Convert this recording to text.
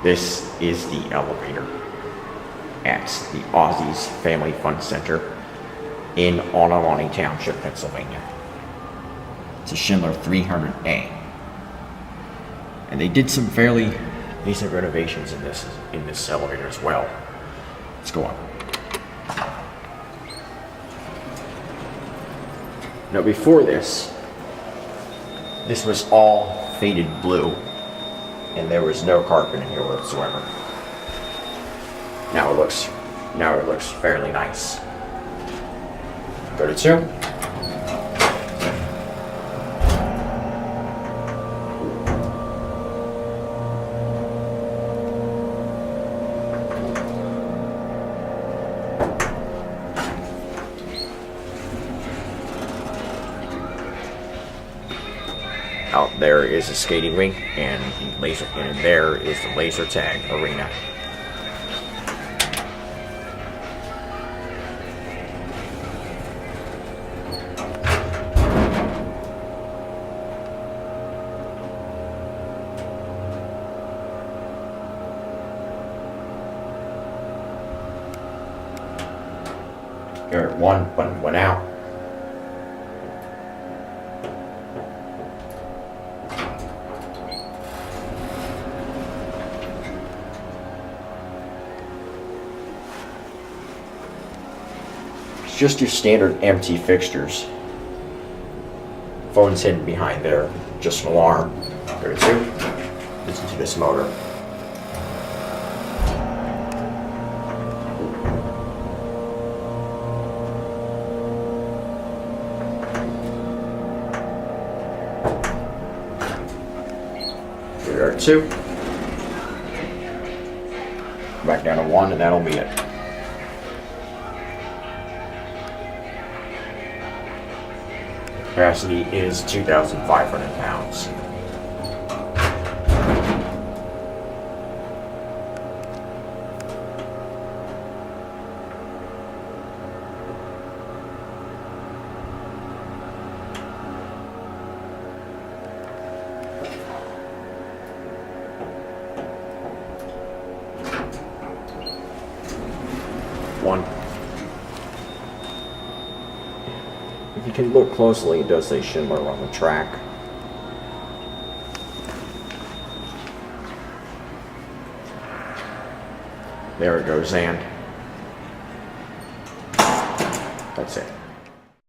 This is the elevator at the Ozzy's Family Fun Center in Ontelaunee Township, Pennsylvania. It's a Schindler 300A. And they did some fairly decent renovations in this elevator as well. Let's go on. Now before this was all faded blue, and there was no carpet in here whatsoever. Now it looks fairly nice. Go to 2. Out there is a skating rink, and there is the laser tag arena. Here, one button went out. Just your standard empty fixtures. Phone's hidden behind there, just an alarm. Go to 2. Listen to this motor. There are 2. Back down to 1, and that'll be it. Capacity is 2,500 pounds. One. If you can look closely, it does say Schindler on the track. There it goes, and that's it.